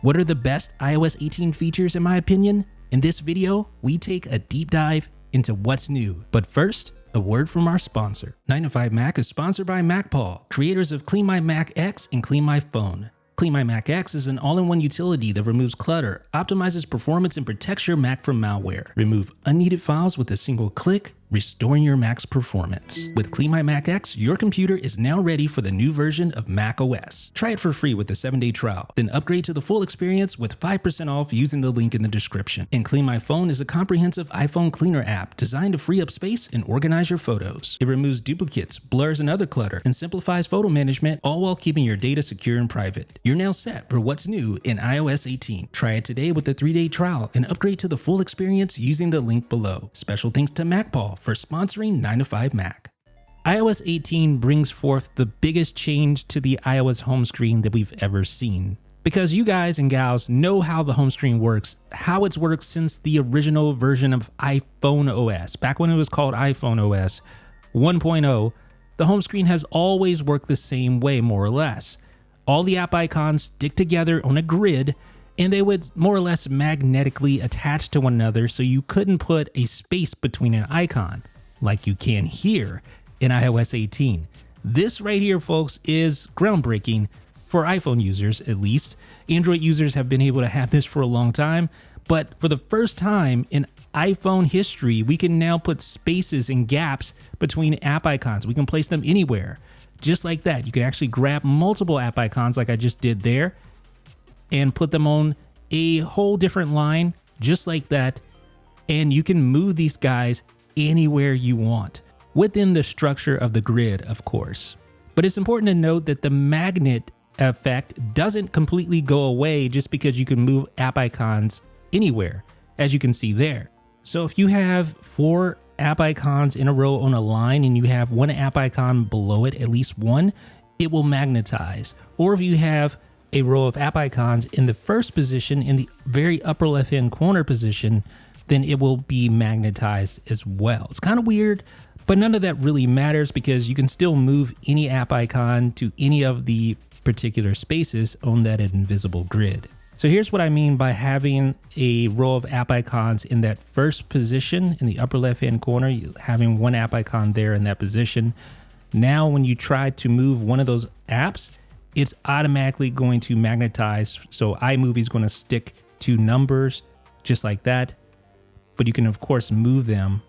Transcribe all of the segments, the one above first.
What are the best iOS 18 features in my opinion? In this video, we take a deep dive into what's new. But first, a word from our sponsor. 9to5Mac is sponsored by MacPaul, creators of Clean My Mac X and Clean My Phone. Clean My Mac X is an all-in-one utility that removes clutter, optimizes performance, and protects your Mac from malware. Remove unneeded files with a single click, restoring your Mac's performance. With Clean My Mac X, your computer is now ready for the new version of Mac OS. Try it for free with a 7-day trial, then upgrade to the full experience with 5% off using the link in the description. And Clean My Phone is a comprehensive iPhone cleaner app designed to free up space and organize your photos. It removes duplicates, blurs, and other clutter, and simplifies photo management, all while keeping your data secure and private. You're now set for what's new in iOS 18. Try it today with a 3-day trial and upgrade to the full experience using the link below. Special thanks to MacPaul for sponsoring 9to5Mac. iOS 18 brings forth the biggest change to the iOS home screen that we've ever seen. Because you guys and gals know how the home screen works, how it's worked since the original version of iPhone OS. Back when it was called iPhone OS 1.0, the home screen has always worked the same way, more or less. All the app icons stick together on a grid, and they would more or less magnetically attach to one another, so you couldn't put a space between an icon like you can here in iOS 18. This right here, folks, is groundbreaking for iPhone users, at least. Android users have been able to have this for a long time, but for the first time in iPhone history, we can now put spaces and gaps between app icons. We can place them anywhere, just like that. You can actually grab multiple app icons like I just did there and put them on a whole different line, just like that. And you can move these guys anywhere you want, within the structure of the grid, of course. But it's important to note that the magnet effect doesn't completely go away just because you can move app icons anywhere, as you can see there. So if you have 4 app icons in a row on a line and you have one app icon below it, at least one, it will magnetize. Or if you have a row of app icons in the first position, in the very upper left hand corner position, then it will be magnetized as well. It's kind of weird, but none of that really matters because you can still move any app icon to any of the particular spaces on that invisible grid. So here's what I mean by having a row of app icons in that first position in the upper left hand corner, having one app icon there in that position. Now when you try to move one of those apps, it's automatically going to magnetize. So iMovie is going to stick to numbers just like that. But you can, of course, move them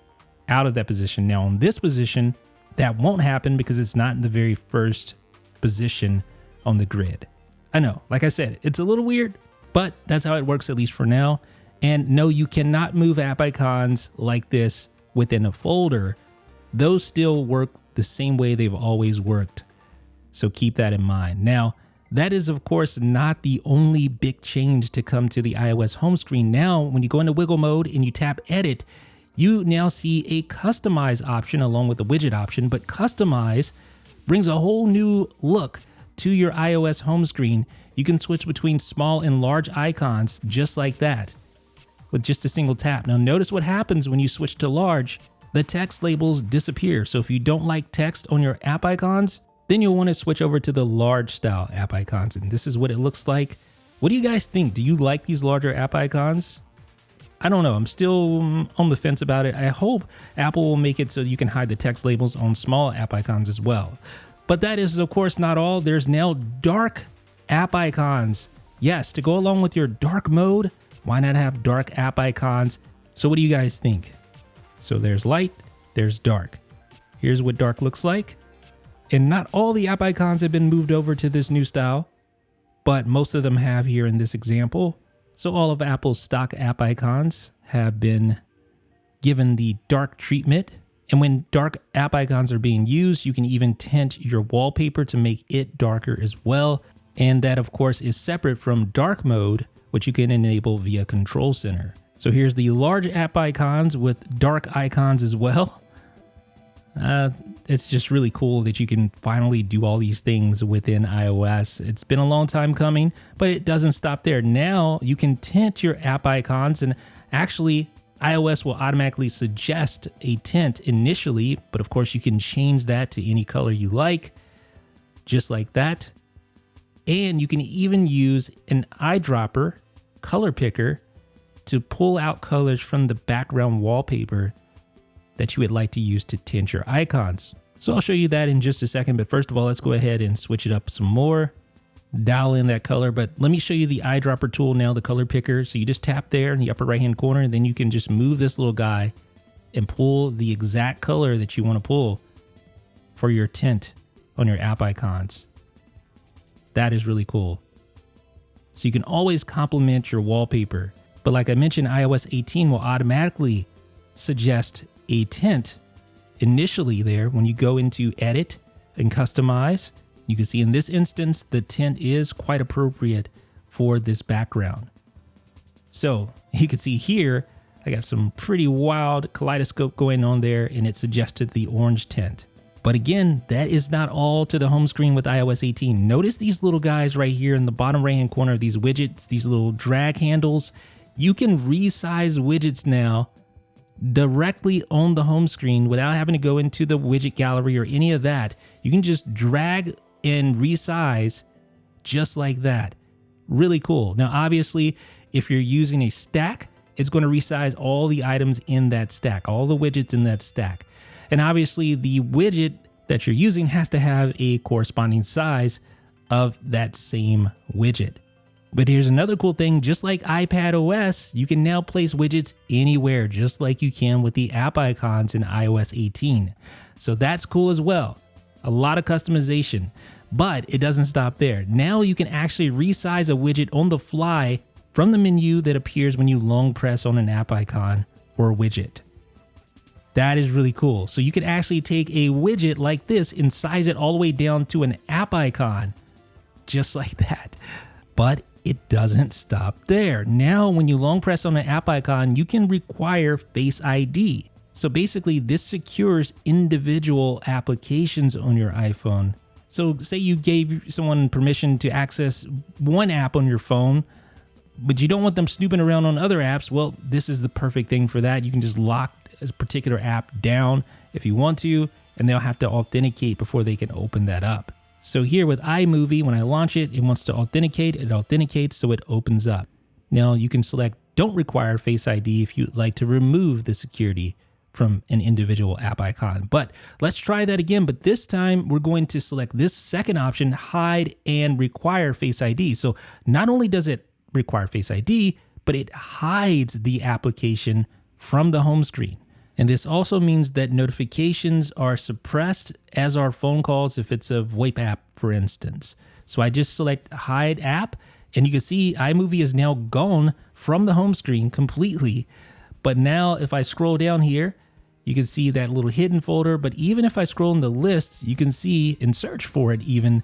out of that position. Now, in this position, that won't happen because it's not in the very first position on the grid. I know, like I said, it's a little weird, but that's how it works, at least for now. And no, you cannot move app icons like this within a folder. Those still work the same way they've always worked. So keep that in mind. Now, that is, of course, not the only big change to come to the iOS home screen. Now, when you go into wiggle mode and you tap edit, you now see a customize option along with the widget option, but customize brings a whole new look to your iOS home screen. You can switch between small and large icons just like that with just a single tap. Now, notice what happens when you switch to large. The text labels disappear. So if you don't like text on your app icons, then you'll want to switch over to the large style app icons. And this is what it looks like. What do you guys think? Do you like these larger app icons? I don't know. I'm still on the fence about it. I hope Apple will make it so you can hide the text labels on small app icons as well. But that is, of course, not all. There's now dark app icons. Yes, to go along with your dark mode, why not have dark app icons? So what do you guys think? So there's light, there's dark. Here's what dark looks like. And not all the app icons have been moved over to this new style, but most of them have here in this example. So all of Apple's stock app icons have been given the dark treatment. And when dark app icons are being used, you can even tint your wallpaper to make it darker as well. And that, of course, is separate from dark mode, which you can enable via Control Center. So here's the large app icons with dark icons as well. It's just really cool that you can finally do all these things within iOS. It's been a long time coming, but it doesn't stop there. Now you can tint your app icons, and actually iOS will automatically suggest a tint initially, but of course you can change that to any color you like, just like that. And you can even use an eyedropper color picker to pull out colors from the background wallpaper that you would like to use to tint your icons. So I'll show you that in just a second, but first of all, let's go ahead and switch it up some more. Dial in that color, but let me show you the eyedropper tool now, the color picker. So you just tap there in the upper right hand corner, and then you can just move this little guy and pull the exact color that you want to pull for your tint on your app icons. That is really cool. So you can always complement your wallpaper. But like I mentioned, iOS 18 will automatically suggest a tint initially there when you go into edit and customize. You can see in this instance, the tint is quite appropriate for this background. So you can see here, I got some pretty wild kaleidoscope going on there, and it suggested the orange tint. But again, that is not all to the home screen with iOS 18. Notice these little guys right here in the bottom right-hand corner of these widgets, these little drag handles. You can resize widgets now directly on the home screen without having to go into the widget gallery or any of that. You can just drag and resize just like that. Really cool. Now, obviously, if you're using a stack, it's going to resize all the items in that stack, all the widgets in that stack. And obviously, the widget that you're using has to have a corresponding size of that same widget. But here's another cool thing, just like iPadOS, you can now place widgets anywhere, just like you can with the app icons in iOS 18. So that's cool as well. A lot of customization, but it doesn't stop there. Now you can actually resize a widget on the fly from the menu that appears when you long press on an app icon or widget. That is really cool. So you can actually take a widget like this and size it all the way down to an app icon, just like that. But it doesn't stop there. Now, when you long press on an app icon, you can require Face ID. So basically, this secures individual applications on your iPhone. So say you gave someone permission to access one app on your phone, but you don't want them snooping around on other apps. Well, this is the perfect thing for that. You can just lock a particular app down if you want to, and they'll have to authenticate before they can open that up. So here with iMovie, when I launch it, it wants to authenticate. It authenticates, so it opens up. Now you can select Don't Require Face ID if you'd like to remove the security from an individual app icon. But let's try that again. But this time we're going to select this second option, Hide and Require Face ID. So not only does it require Face ID, but it hides the application from the home screen. And this also means that notifications are suppressed, as are phone calls if it's a VoIP app, for instance. So I just select Hide App, and you can see iMovie is now gone from the home screen completely. But now if I scroll down here, you can see that little hidden folder. But even if I scroll in the list, you can see and search for it even,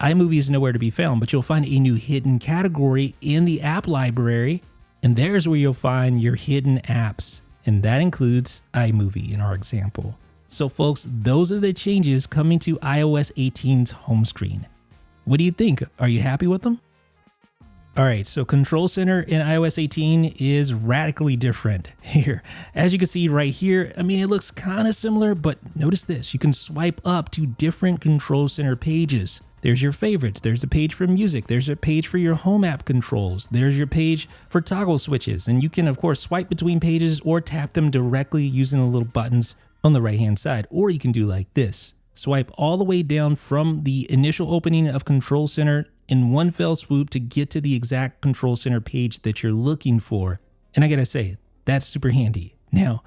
iMovie is nowhere to be found, but you'll find a new hidden category in the app library. And there's where you'll find your hidden apps. And that includes iMovie in our example. So folks, those are the changes coming to iOS 18's home screen. What do you think? Are you happy with them? All right, so Control Center in iOS 18 is radically different here. As you can see right here, I mean, it looks kind of similar, but notice this. You can swipe up to different Control Center pages. There's your favorites. There's a page for music. There's a page for your home app controls. There's your page for toggle switches. And you can, of course, swipe between pages or tap them directly using the little buttons on the right-hand side. Or you can do like this. Swipe all the way down from the initial opening of Control Center in one fell swoop to get to the exact Control Center page that you're looking for. And I gotta say, that's super handy. Now,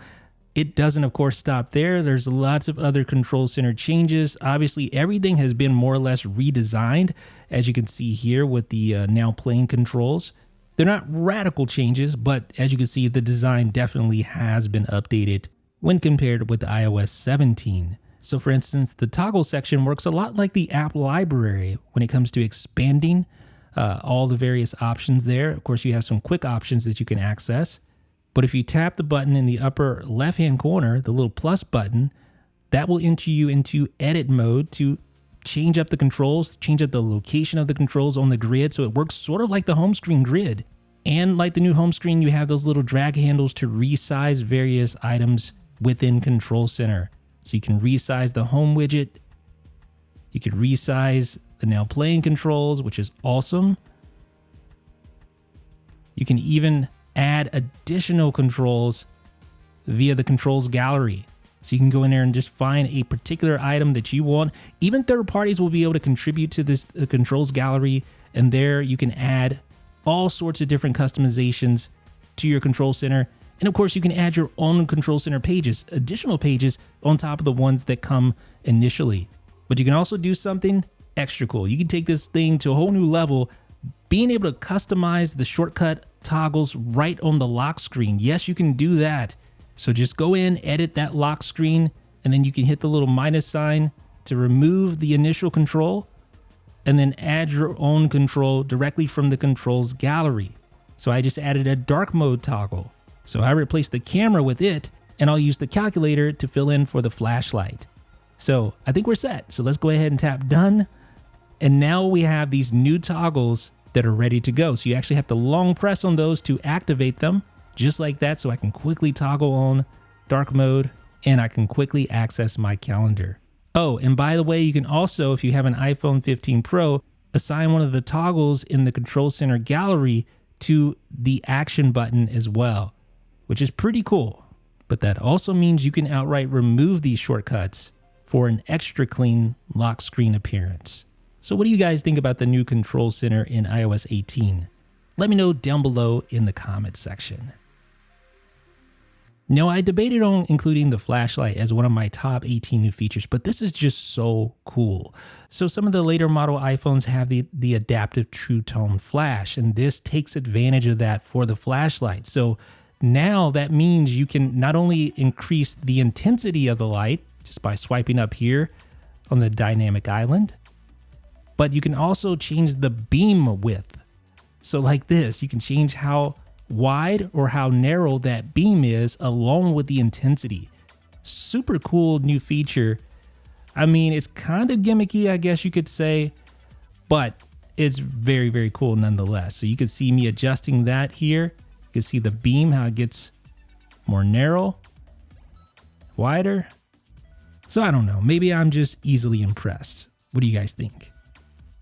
it doesn't, of course, stop there. There's lots of other Control Center changes. Obviously, everything has been more or less redesigned, as you can see here with the now playing controls. They're not radical changes, but as you can see, the design definitely has been updated when compared with iOS 17. So for instance, the toggle section works a lot like the app library when it comes to expanding all the various options there. Of course, you have some quick options that you can access. But if you tap the button in the upper left-hand corner, the little plus button, that will enter you into edit mode to change up the controls, change up the location of the controls on the grid. So it works sort of like the home screen grid. And like the new home screen, you have those little drag handles to resize various items within Control Center. So you can resize the home widget. You can resize the now playing controls, which is awesome. You can even add additional controls via the controls gallery. So you can go in there and just find a particular item that you want. Even third parties will be able to contribute to this controls gallery. And there you can add all sorts of different customizations to your control center. And of course, you can add your own control center pages, additional pages on top of the ones that come initially. But you can also do something extra cool. You can take this thing to a whole new level, being able to customize the shortcut toggles right on the lock screen. Yes, you can do that. So just go in, edit that lock screen, and then you can hit the little minus sign to remove the initial control, and then add your own control directly from the controls gallery. So I just added a dark mode toggle. So I replaced the camera with it, and I'll use the calculator to fill in for the flashlight. So I think we're set. So let's go ahead and tap done. And now we have these new toggles that are ready to go. So you actually have to long press on those to activate them, just like that. So I can quickly toggle on dark mode, and I can quickly access my calendar. Oh, and by the way, you can also, if you have an iPhone 15 Pro, assign one of the toggles in the control center gallery to the action button as well, which is pretty cool. But that also means you can outright remove these shortcuts for an extra clean lock screen appearance. So what do you guys think about the new control center in iOS 18? Let me know down below in the comments section. Now, I debated on including the flashlight as one of my top 18 new features, but this is just so cool. So some of the later model iPhones have the adaptive True Tone flash, and this takes advantage of that for the flashlight. So now that means you can not only increase the intensity of the light just by swiping up here on the dynamic island, but you can also change the beam width. So like this, you can change how wide or how narrow that beam is along with the intensity. Super cool new feature. I mean, it's kind of gimmicky, I guess you could say, but it's very, very cool nonetheless. So you can see me adjusting that here. You can see the beam, how it gets more narrow, wider. So I don't know, maybe I'm just easily impressed. What do you guys think?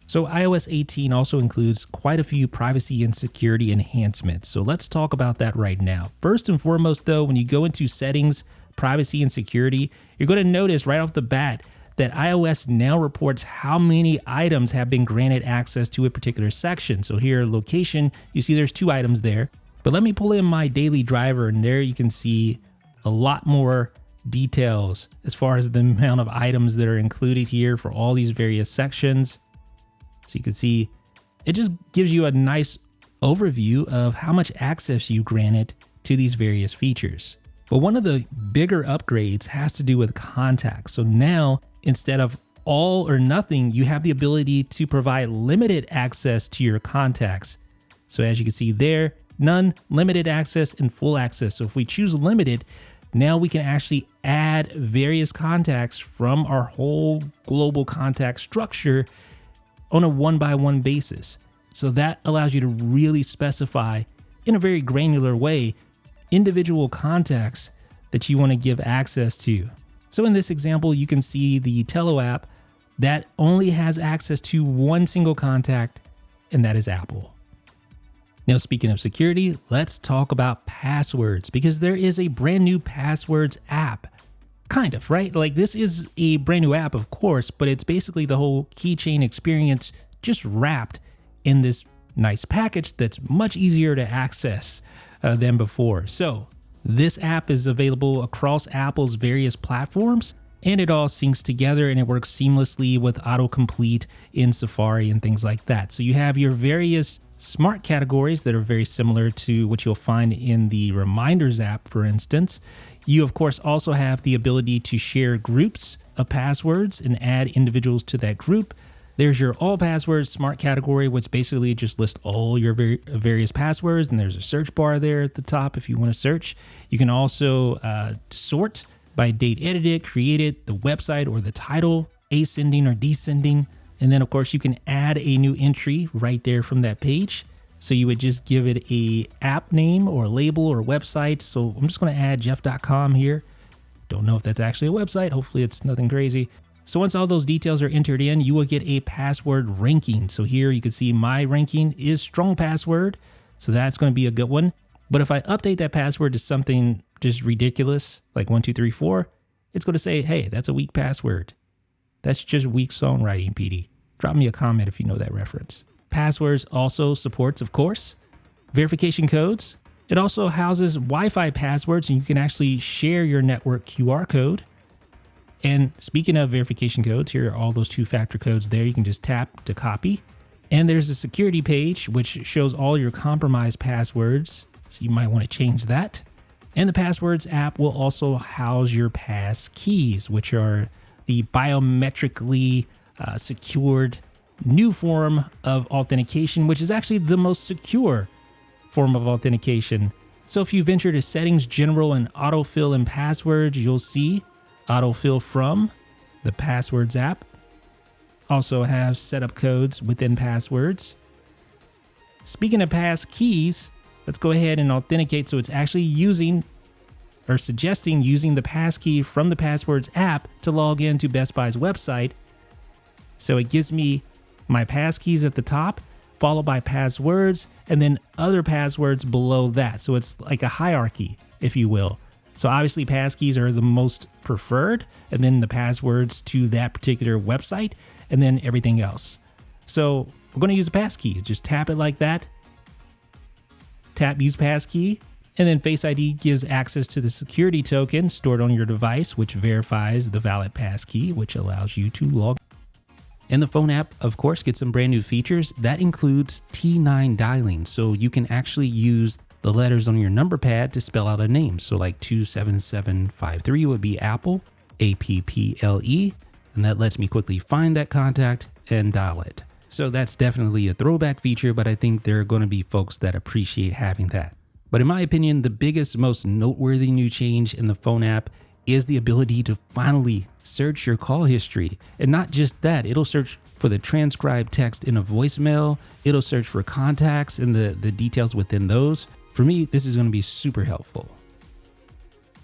So iOS 18 also includes quite a few privacy and security enhancements. So let's talk about that right now. First and foremost though, when you go into settings, privacy and security, you're going to notice right off the bat that iOS now reports how many items have been granted access to a particular section. So here, location, you see there's 2 items there. But let me pull in my daily driver, and there you can see a lot more details as far as the amount of items that are included here for all these various sections. So you can see it just gives you a nice overview of how much access you granted to these various features. But one of the bigger upgrades has to do with contacts. So now, instead of all or nothing, you have the ability to provide limited access to your contacts. So as you can see there, none, limited access, and full access. So if we choose limited, now we can actually add various contacts from our whole global contact structure on a one-by-one basis. So that allows you to really specify in a very granular way individual contacts that you want to give access to. So in this example, you can see the Tello app that only has access to one single contact, and that is Apple. Now, speaking of security, let's talk about passwords, because there is a brand new passwords app. Kind of, right? Like, this is a brand new app, of course, but it's basically the whole keychain experience just wrapped in this nice package that's much easier to access than before. So this app is available across Apple's various platforms, and it all syncs together and it works seamlessly with autocomplete in Safari and things like that. So you have your various smart categories that are very similar to what you'll find in the Reminders app, for instance. You, of course, also have the ability to share groups of passwords and add individuals to that group. There's your all passwords smart category, which basically just lists all your various passwords. And there's a search bar there at the top if you want to search. You can also sort by date edited, created, the website or the title, ascending or descending. And then, of course, you can add a new entry right there from that page. So you would just give it a app name or label or website. So I'm just going to add jeff.com here. Don't know if that's actually a website. Hopefully it's nothing crazy. So once all those details are entered in, you will get a password ranking. So here you can see my ranking is strong password. So that's going to be a good one. But if I update that password to something just ridiculous, like 1234, it's going to say, hey, that's a weak password. That's just weak songwriting, PD. Drop me a comment if you know that reference. Passwords also supports, of course, verification codes. It also houses Wi-Fi passwords, and you can actually share your network QR code. And speaking of verification codes, here are all those two-factor codes there. You can just tap to copy. And there's a security page, which shows all your compromised passwords. So you might want to change that. And the Passwords app will also house your pass keys, which are the biometrically secured new form of authentication, which is actually the most secure form of authentication. So if you venture to settings, general, and autofill in passwords, you'll see autofill from the Passwords app. Also have setup codes within passwords. Speaking of pass keys, let's go ahead and authenticate. So it's actually using or suggesting using the passkey from the Passwords app to log into Best Buy's website. So it gives me my passkeys at the top, followed by passwords, and then other passwords below that. So it's like a hierarchy, if you will. So obviously passkeys are the most preferred, and then the passwords to that particular website, and then everything else. So we're going to use a passkey. Just tap it like that. Tap use passkey, and then Face ID gives access to the security token stored on your device, which verifies the valid passkey, which allows you to log. And the phone app, of course, gets some brand new features. That includes T9 dialing. So you can actually use the letters on your number pad to spell out a name. So like 27753 would be Apple, APPLE, and that lets me quickly find that contact and dial it. So that's definitely a throwback feature, but I think there are going to be folks that appreciate having that. But in my opinion, the biggest, most noteworthy new change in the phone app is the ability to finally search your call history. And not just that, it'll search for the transcribed text in a voicemail. It'll search for contacts and the details within those. For me, this is going to be super helpful.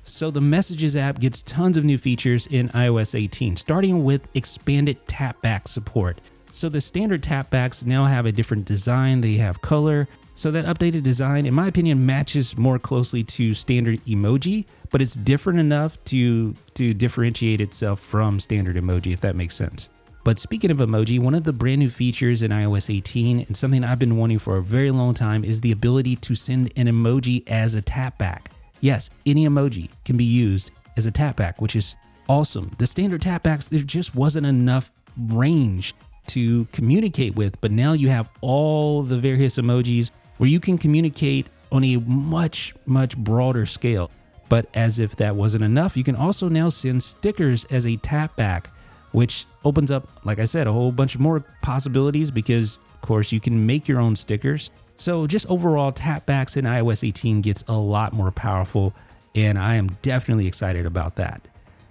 So the Messages app gets tons of new features in iOS 18, starting with expanded tapback support. So the standard tapbacks now have a different design. They have color. So that updated design, in my opinion, matches more closely to standard emoji, but it's different enough to differentiate itself from standard emoji, if that makes sense. But speaking of emoji, one of the brand new features in iOS 18, and something I've been wanting for a very long time, is the ability to send an emoji as a tapback. Yes, any emoji can be used as a tapback, which is awesome. The standard tapbacks, there just wasn't enough range to communicate with, but now you have all the various emojis where you can communicate on a much, much broader scale. But as if that wasn't enough, you can also now send stickers as a tapback, which opens up, like I said, a whole bunch more possibilities because, of course, you can make your own stickers. So just overall, tapbacks in iOS 18 gets a lot more powerful, and I am definitely excited about that.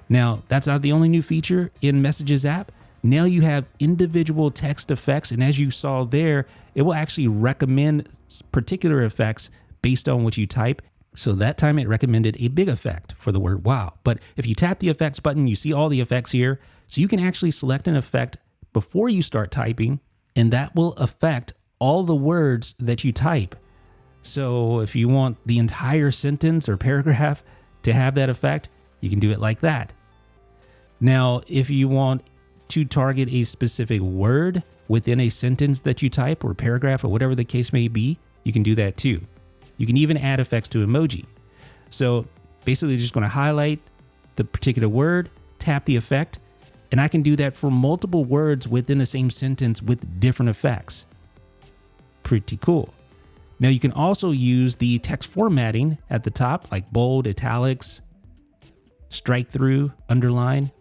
Now, that's not the only new feature in Messages app. Now you have individual text effects, and as you saw there, it will actually recommend particular effects based on what you type. So that time it recommended a big effect for the word wow. But if you tap the effects button, you see all the effects here. So you can actually select an effect before you start typing, and that will affect all the words that you type. So if you want the entire sentence or paragraph to have that effect, you can do it like that. Now, if you want to target a specific word within a sentence that you type or paragraph or whatever the case may be, you can do that too. You can even add effects to emoji. So basically just going to highlight the particular word, tap the effect, and I can do that for multiple words within the same sentence with different effects. Pretty cool. Now you can also use the text formatting at the top, like bold, italics, strike through, underline.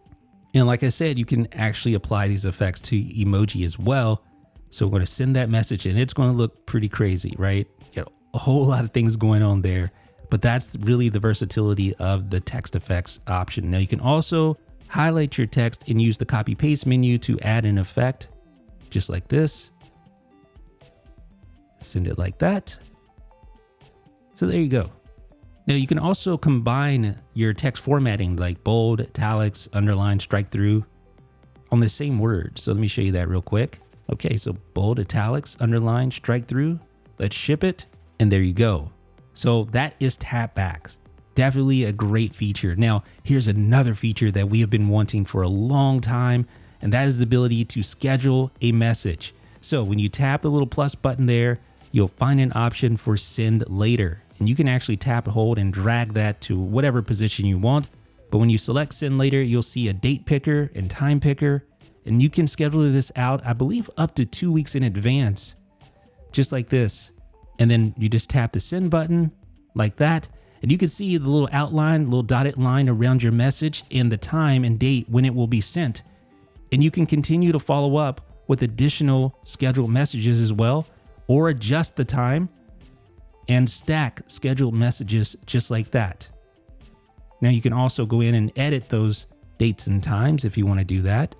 And like I said, you can actually apply these effects to emoji as well. So we're going to send that message and it's going to look pretty crazy, right? You got a whole lot of things going on there, but that's really the versatility of the text effects option. Now you can also highlight your text and use the copy paste menu to add an effect just like this. Send it like that. So there you go. Now you can also combine your text formatting like bold, italics, underline, strike through, on the same word. So let me show you that real quick. Okay, so bold, italics, underline, strike through. Let's ship it. And there you go. So that is tapbacks. Definitely a great feature. Now, here's another feature that we have been wanting for a long time, and that is the ability to schedule a message. So when you tap the little plus button there, you'll find an option for send later. And you can actually tap and hold and drag that to whatever position you want. But when you select send later, you'll see a date picker and time picker. And you can schedule this out, I believe, up to 2 weeks in advance, just like this. And then you just tap the send button like that. And you can see the little outline, little dotted line around your message and the time and date when it will be sent. And you can continue to follow up with additional scheduled messages as well, or adjust the time and stack scheduled messages just like that. Now you can also go in and edit those dates and times if you want to do that.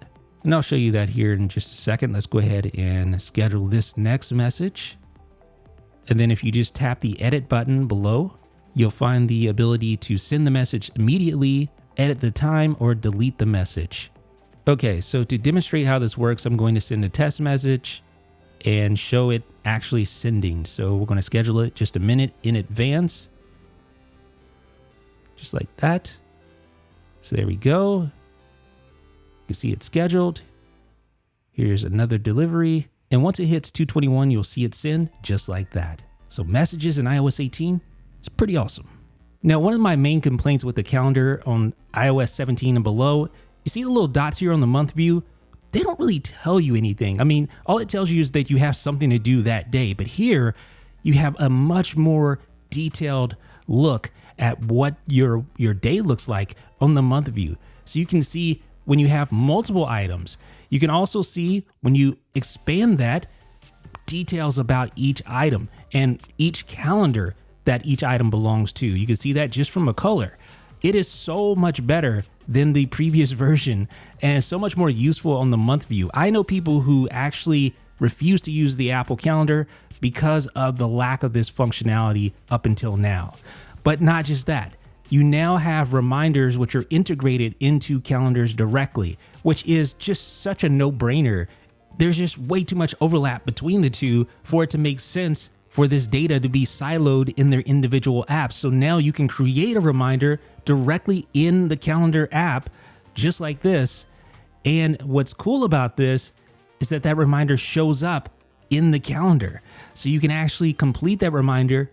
And I'll show you that here in just a second. Let's go ahead and schedule this next message. And then if you just tap the edit button below, you'll find the ability to send the message immediately, edit the time, or delete the message. Okay, so to demonstrate how this works, I'm going to send a test message and show it actually sending. So we're going to schedule it just a minute in advance, just like that. So there we go. You can see it's scheduled. Here's another delivery. And once it hits 221, you'll see it send just like that. So messages in iOS 18, it's pretty awesome. Now, one of my main complaints with the calendar on iOS 17 and below, you see the little dots here on the month view? They don't really tell you anything. I mean, all it tells you is that you have something to do that day. But here, you have a much more detailed look at what your day looks like on the month view. So you can see when you have multiple items. You can also see when you expand that, details about each item and each calendar that each item belongs to. You can see that just from a color. It is so much better than the previous version and so much more useful on the month view. I know people who actually refuse to use the Apple Calendar because of the lack of this functionality up until now. But not just that. You now have reminders which are integrated into calendars directly, which is just such a no-brainer. There's just way too much overlap between the two for it to make sense for this data to be siloed in their individual apps. So now you can create a reminder directly in the calendar app, just like this. And what's cool about this is that that reminder shows up in the calendar. So you can actually complete that reminder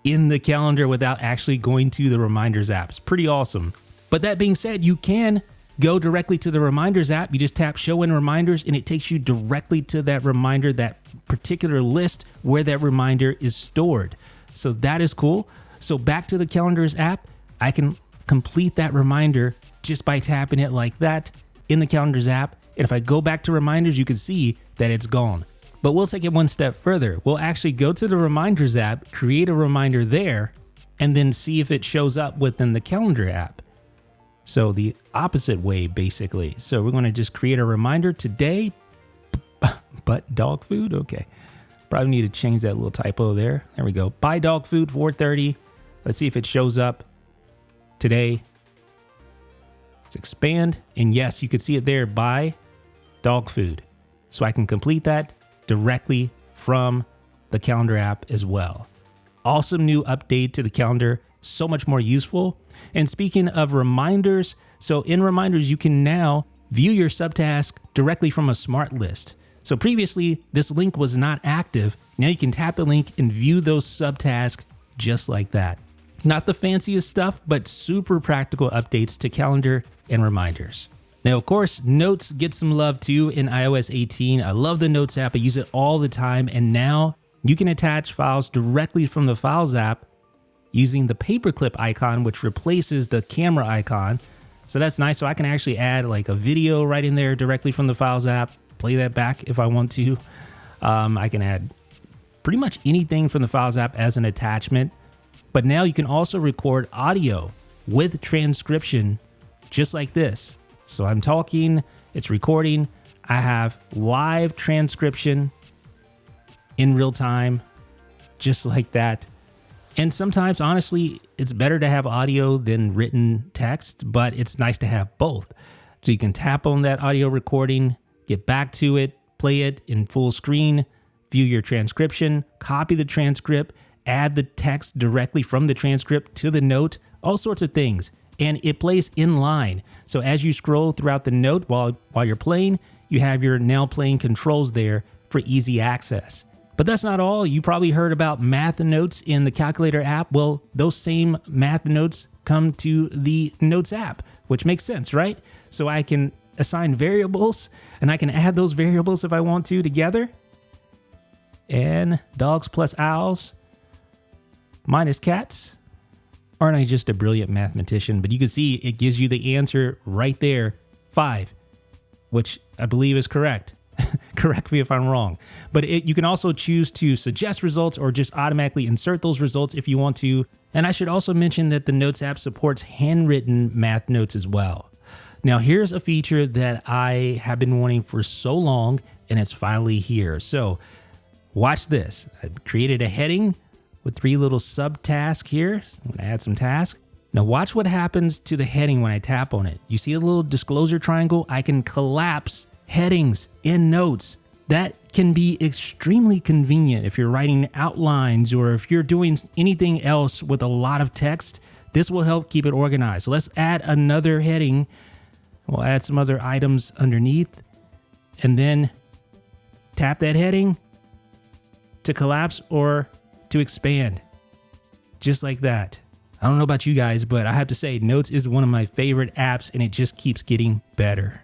in the calendar without actually going to the Reminders app. It's pretty awesome. But that being said, you can go directly to the Reminders app. You just tap Show in Reminders and it takes you directly to that reminder, that particular list where that reminder is stored. So that is cool. So back to the Calendars app, I can complete that reminder just by tapping it like that in the Calendars app. And if I go back to Reminders, you can see that it's gone. But we'll take it one step further. We'll actually go to the Reminders app, create a reminder there, and then see if it shows up within the Calendar app. So the opposite way, basically. So we're going to just create a reminder today, but dog food. Okay. Probably need to change that little typo there. There we go. Buy dog food, 4:30. Let's see if it shows up today. Let's expand. And yes, you can see it there, buy dog food. So I can complete that directly from the calendar app as well. Awesome new update to the calendar, so much more useful. And speaking of reminders, so in Reminders, you can now view your subtask directly from a smart list. So previously, this link was not active. Now you can tap the link and view those subtasks just like that. Not the fanciest stuff, but super practical updates to calendar and Reminders. Now, of course, Notes get some love too in iOS 18. I love the Notes app. I use it all the time. And now you can attach files directly from the Files app using the paperclip icon, which replaces the camera icon. So that's nice. So I can actually add like a video right in there directly from the Files app, play that back if I want to. I can add pretty much anything from the Files app as an attachment. But now you can also record audio with transcription just like this. So I'm talking, it's recording. I have live transcription in real time, just like that. And sometimes, honestly, it's better to have audio than written text, but it's nice to have both. So you can tap on that audio recording, get back to it, play it in full screen, view your transcription, copy the transcript, add the text directly from the transcript to the note, all sorts of things. And it plays in line. So as you scroll throughout the note while you're playing, you have your now playing controls there for easy access. But that's not all. You probably heard about math notes in the calculator app. Well, those same math notes come to the Notes app, which makes sense, right? So I can assign variables and I can add those variables if I want to together. And dogs plus owls minus cats. Aren't I just a brilliant mathematician? But you can see it gives you the answer right there, 5, which I believe is correct. Correct me if I'm wrong. But you can also choose to suggest results or just automatically insert those results if you want to. And I should also mention that the Notes app supports handwritten math notes as well. Now, here's a feature that I have been wanting for so long, and it's finally here. So watch this. I created a heading with 3 little subtasks here. I'm gonna add some tasks. Now watch what happens to the heading when I tap on it. You see a little disclosure triangle? I can collapse headings in Notes. That can be extremely convenient if you're writing outlines or if you're doing anything else with a lot of text. This will help keep it organized. So let's add another heading. We'll add some other items underneath and then tap that heading to collapse or to expand, just like that. I don't know about you guys, but I have to say Notes is one of my favorite apps and it just keeps getting better.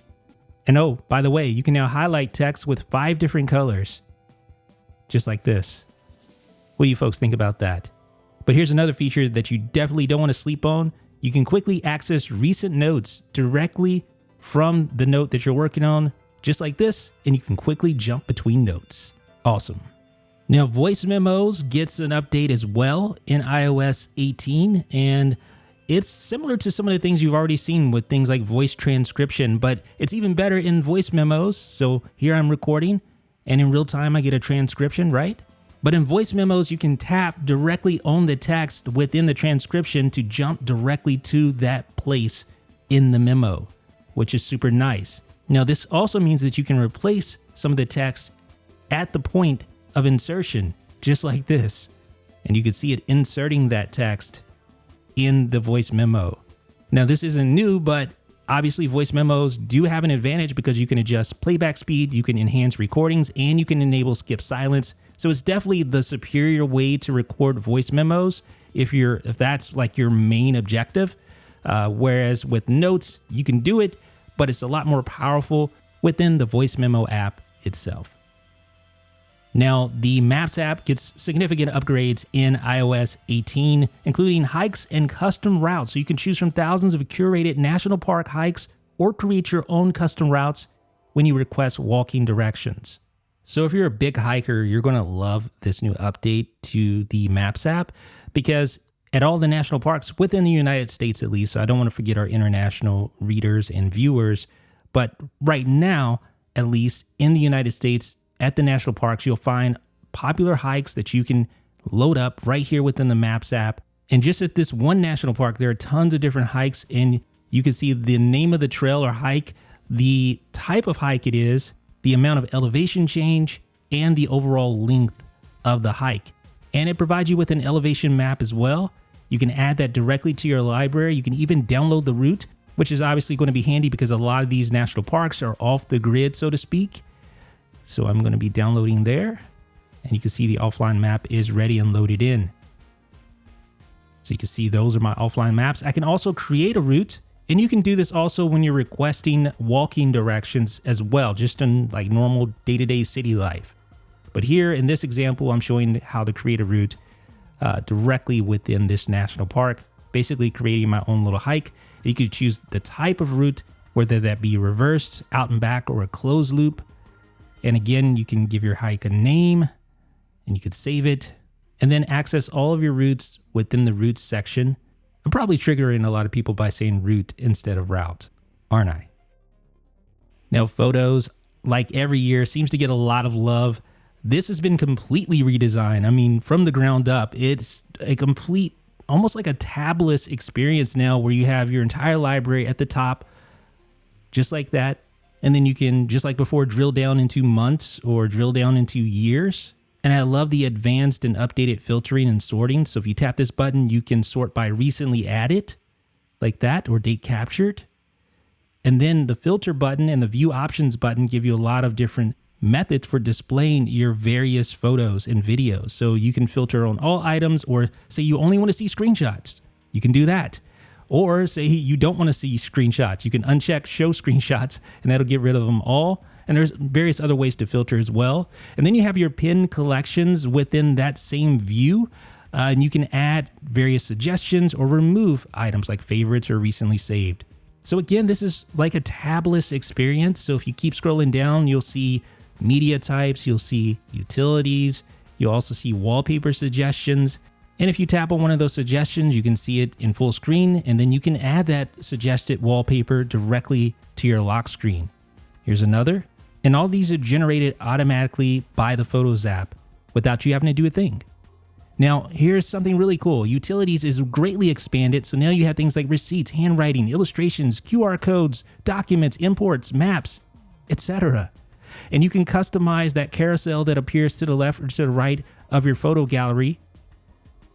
And oh, by the way, you can now highlight text with 5 different colors, just like this. What do you folks think about that? But here's another feature that you definitely don't want to sleep on. You can quickly access recent notes directly from the note that you're working on, just like this, and you can quickly jump between notes. Awesome. Now, Voice Memos gets an update as well in iOS 18, and it's similar to some of the things you've already seen with things like voice transcription, but it's even better in Voice Memos. So here I'm recording, and in real time I get a transcription, right? But in Voice Memos, you can tap directly on the text within the transcription to jump directly to that place in the memo, which is super nice. Now, this also means that you can replace some of the text at the point of insertion, just like this. And you can see it inserting that text in the voice memo. Now, this isn't new, but obviously voice memos do have an advantage because you can adjust playback speed, you can enhance recordings, and you can enable skip silence. So it's definitely the superior way to record voice memos if that's like your main objective. Whereas with Notes, you can do it, but it's a lot more powerful within the voice memo app itself. Now, the Maps app gets significant upgrades in iOS 18, including hikes and custom routes. So you can choose from thousands of curated national park hikes or create your own custom routes when you request walking directions. So if you're a big hiker, you're going to love this new update to the Maps app because at all the national parks within the United States, at least, so I don't want to forget our international readers and viewers, but right now, at least in the United States, at the national parks, you'll find popular hikes that you can load up right here within the Maps app. And just at this one national park, there are tons of different hikes, and you can see the name of the trail or hike, the type of hike it is, the amount of elevation change, and the overall length of the hike. And it provides you with an elevation map as well. You can add that directly to your library. You can even download the route, which is obviously going to be handy because a lot of these national parks are off the grid, so to speak. So I'm going to be downloading there, and you can see the offline map is ready and loaded in. So you can see those are my offline maps. I can also create a route, and you can do this also when you're requesting walking directions as well, just in like normal day-to-day city life. But here in this example, I'm showing how to create a route directly within this national park, basically creating my own little hike. You could choose the type of route, whether that be reversed, out and back, or a closed loop. And again, you can give your hike a name and you could save it and then access all of your routes within the routes section. I'm probably triggering a lot of people by saying route instead of route, aren't I? Now, photos, like every year, seems to get a lot of love. This has been completely redesigned. I mean, from the ground up, it's a complete, almost like a tabless experience now where you have your entire library at the top, just like that. And then you can, just like before, drill down into months or drill down into years. And I love the advanced and updated filtering and sorting. So if you tap this button, you can sort by recently added, like that, or date captured. And then the filter button and the view options button give you a lot of different methods for displaying your various photos and videos. So you can filter on all items, or say you only want to see screenshots. You can do that. Or say you don't want to see screenshots. You can uncheck show screenshots and that'll get rid of them all. And there's various other ways to filter as well. And then you have your pin collections within that same view. And you can add various suggestions or remove items like favorites or recently saved. So again, this is like a tabless experience. So if you keep scrolling down, you'll see media types, you'll see utilities, you'll also see wallpaper suggestions. And if you tap on one of those suggestions, you can see it in full screen, and then you can add that suggested wallpaper directly to your lock screen. Here's another. And all these are generated automatically by the Photos app without you having to do a thing. Now, here's something really cool. Utilities is greatly expanded, so now you have things like receipts, handwriting, illustrations, QR codes, documents, imports, maps, etc. And you can customize that carousel that appears to the left or to the right of your photo gallery,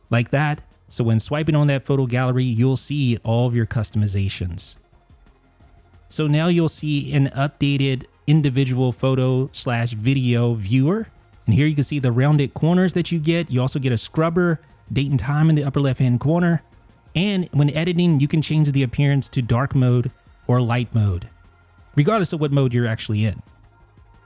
like that. So when swiping on that photo gallery, you'll see all of your customizations. So now you'll see an updated individual photo/video viewer. And here you can see the rounded corners that you get. You also get a scrubber, date and time in the upper left-hand corner. And when editing, you can change the appearance to dark mode or light mode, regardless of what mode you're actually in.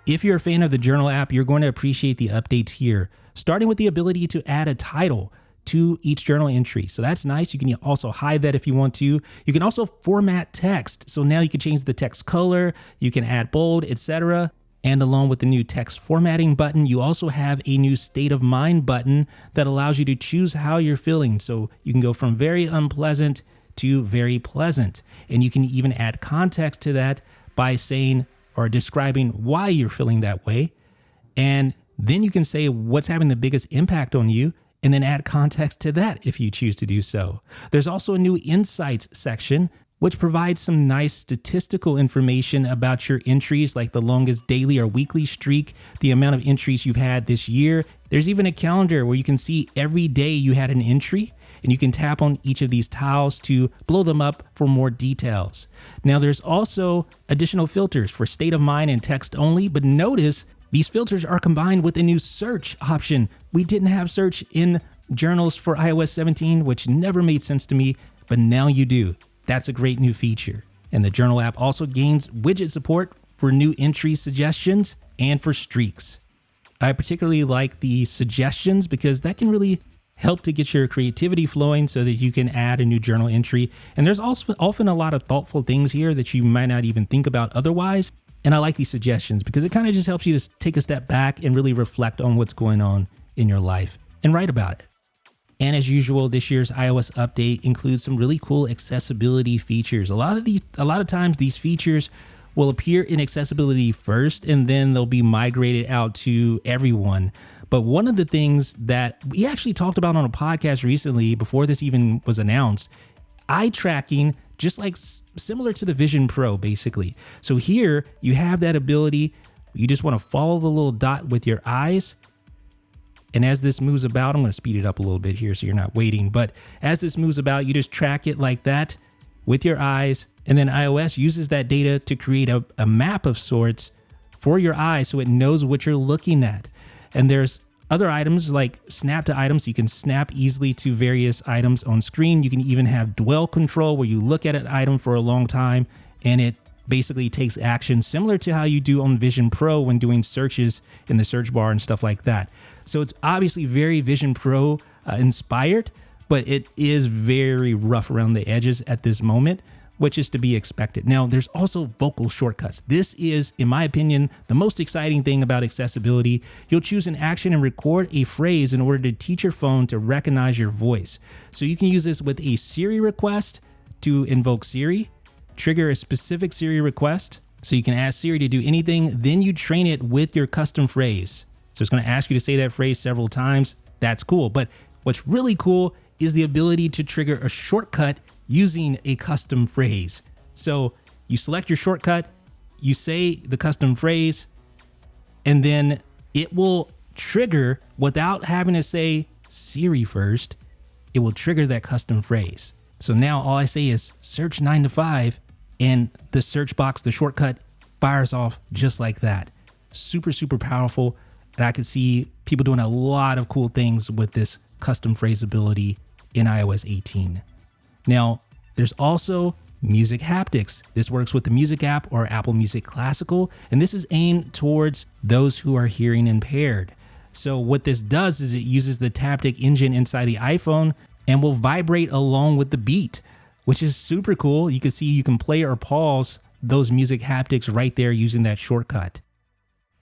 If you're a fan of the Journal app, you're going to appreciate the updates here, starting with the ability to add a title to each journal entry. So that's nice. You can also hide that if you want to. You can also format text. So now you can change the text color, you can add bold, etc. And along with the new text formatting button, you also have a new state of mind button that allows you to choose how you're feeling. So you can go from very unpleasant to very pleasant. And you can even add context to that by saying or describing why you're feeling that way. And then you can say what's having the biggest impact on you, and then add context to that if you choose to do so. There's also a new insights section, which provides some nice statistical information about your entries, like the longest daily or weekly streak, the amount of entries you've had this year. There's even a calendar where you can see every day you had an entry, and you can tap on each of these tiles to blow them up for more details. Now there's also additional filters for state of mind and text only, but notice these filters are combined with a new search option. We didn't have search in journals for iOS 17, which never made sense to me, but now you do. That's a great new feature. And the Journal app also gains widget support for new entry suggestions and for streaks. I particularly like the suggestions because that can really help to get your creativity flowing so that you can add a new journal entry. And there's also often a lot of thoughtful things here that you might not even think about otherwise. And I like these suggestions because it kind of just helps you to take a step back and really reflect on what's going on in your life and write about it. And as usual, this year's iOS update includes some really cool accessibility features. A lot of times these features will appear in accessibility first, and then they'll be migrated out to everyone. But one of the things that we actually talked about on a podcast recently, before this even was announced, eye tracking, just like similar to the Vision Pro, basically. So here you have that ability. You just want to follow the little dot with your eyes. And as this moves about, I'm going to speed it up a little bit here so you're not waiting. But as this moves about, you just track it like that with your eyes. And then iOS uses that data to create a map of sorts for your eyes so it knows what you're looking at. And there's other items like snap to items. So you can snap easily to various items on screen. You can even have dwell control where you look at an item for a long time and it basically takes action similar to how you do on Vision Pro when doing searches in the search bar and stuff like that. So it's obviously very Vision Pro inspired, but it is very rough around the edges at this moment, which is to be expected. Now, there's also vocal shortcuts. This is, in my opinion, the most exciting thing about accessibility. You'll choose an action and record a phrase in order to teach your phone to recognize your voice. So you can use this with a Siri request to invoke Siri, trigger a specific Siri request. So you can ask Siri to do anything, then you train it with your custom phrase. So it's going to ask you to say that phrase several times. That's cool. But what's really cool is the ability to trigger a shortcut using a custom phrase. So You select your shortcut, you say the custom phrase, and then it will trigger without having to say Siri first. It will trigger that custom phrase. So now all I say is search 9 to 5 and the search box, the shortcut fires off just like that. Super, super powerful. And I can see people doing a lot of cool things with this custom phrase ability in iOS 18. Now, there's also music haptics. This works with the Music app or Apple Music Classical, and this is aimed towards those who are hearing impaired. So what this does is it uses the Taptic engine inside the iPhone and will vibrate along with the beat, which is super cool. You can see you can play or pause those music haptics right there using that shortcut.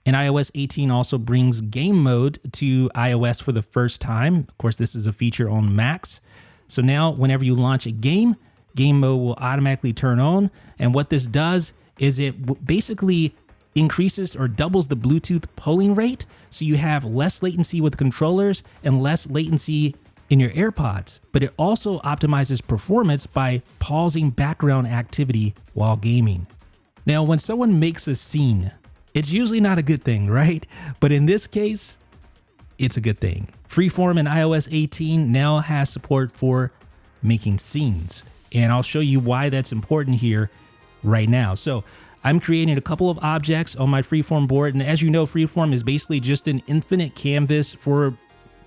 And iOS 18 also brings game mode to iOS for the first time. Of course, this is a feature on Macs. So now whenever you launch a game mode will automatically turn on. And what this does is it basically increases or doubles the Bluetooth polling rate. So you have less latency with controllers and less latency in your AirPods. But it also optimizes performance by pausing background activity while gaming. Now, when someone makes a scene, it's usually not a good thing, right? But in this case, it's a good thing. Freeform in iOS 18 now has support for making scenes. And I'll show you why that's important here right now. So I'm creating a couple of objects on my Freeform board. And as you know, Freeform is basically just an infinite canvas for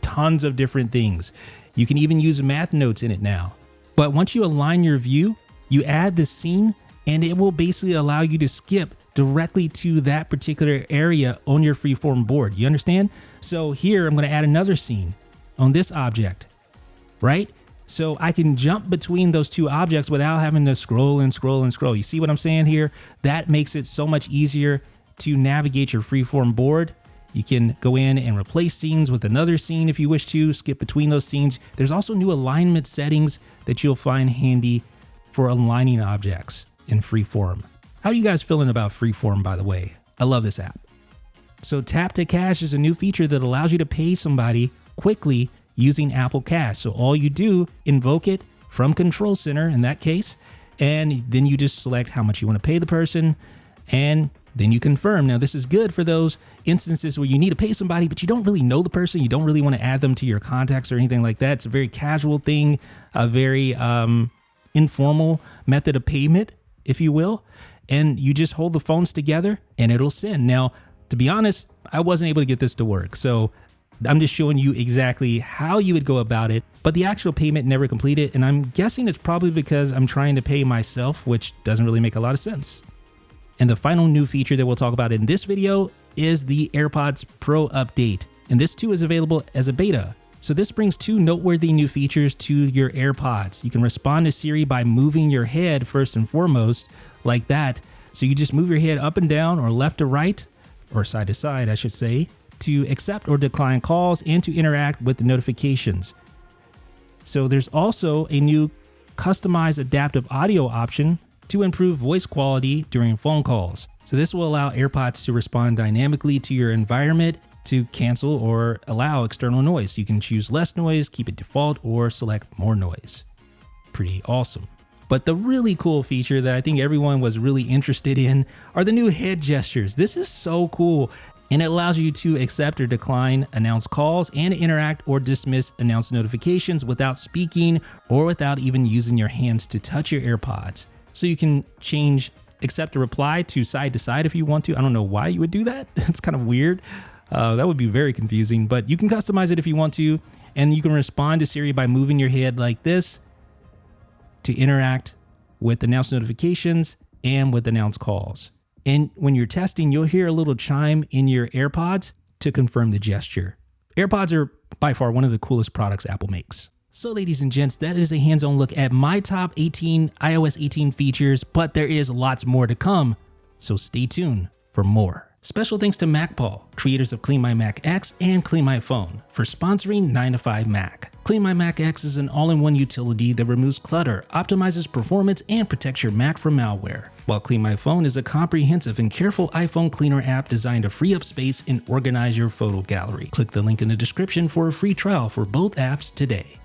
tons of different things. You can even use math notes in it now. But once you align your view, you add the scene and it will basically allow you to skip directly to that particular area on your Freeform board. You understand? So here I'm going to add another scene on this object, right? So I can jump between those two objects without having to scroll and scroll and scroll. You see what I'm saying here? That makes it so much easier to navigate your Freeform board. You can go in and replace scenes with another scene if you wish to, skip between those scenes. There's also new alignment settings that you'll find handy for aligning objects in Freeform. How are you guys feeling about Freeform, by the way? I love this app. So Tap to Cash is a new feature that allows you to pay somebody quickly using Apple Cash. So all you do, invoke it from Control Center in that case, and then you just select how much you want to pay the person, and then you confirm. Now, this is good for those instances where you need to pay somebody, but you don't really know the person. You don't really want to add them to your contacts or anything like that. It's a very casual thing, a very informal method of payment, if you will. And you just hold the phones together and it'll send. Now, to be honest, I wasn't able to get this to work. So I'm just showing you exactly how you would go about it, but the actual payment never completed. And I'm guessing it's probably because I'm trying to pay myself, which doesn't really make a lot of sense. And the final new feature that we'll talk about in this video is the AirPods Pro update. And this too is available as a beta. So this brings two noteworthy new features to your AirPods. You can respond to Siri by moving your head first and foremost, like that. So you just move your head up and down or left to right, or side to side, I should say, to accept or decline calls and to interact with the notifications. So there's also a new customized adaptive audio option to improve voice quality during phone calls. So this will allow AirPods to respond dynamically to your environment to cancel or allow external noise. You can choose less noise, keep it default, or select more noise. Pretty awesome. But the really cool feature that I think everyone was really interested in are the new head gestures. This is so cool. And it allows you to accept or decline announced calls and interact or dismiss announced notifications without speaking or without even using your hands to touch your AirPods. So you can change accept a reply to side if you want to. I don't know why you would do that. It's kind of weird. That would be very confusing, but you can customize it if you want to. And you can respond to Siri by moving your head like this to interact with announced notifications and with announced calls. And when you're testing, you'll hear a little chime in your AirPods to confirm the gesture. AirPods are by far one of the coolest products Apple makes. So ladies and gents, that is a hands-on look at my top 18 iOS 18 features, but there is lots more to come. So stay tuned for more. Special thanks to MacPaul, creators of Clean My Mac X and Clean My Phone, for sponsoring 9 to 5 Mac. Clean My Mac X is an all-in-one utility that removes clutter, optimizes performance, and protects your Mac from malware. While Clean My Phone is a comprehensive and careful iPhone cleaner app designed to free up space and organize your photo gallery. Click the link in the description for a free trial for both apps today.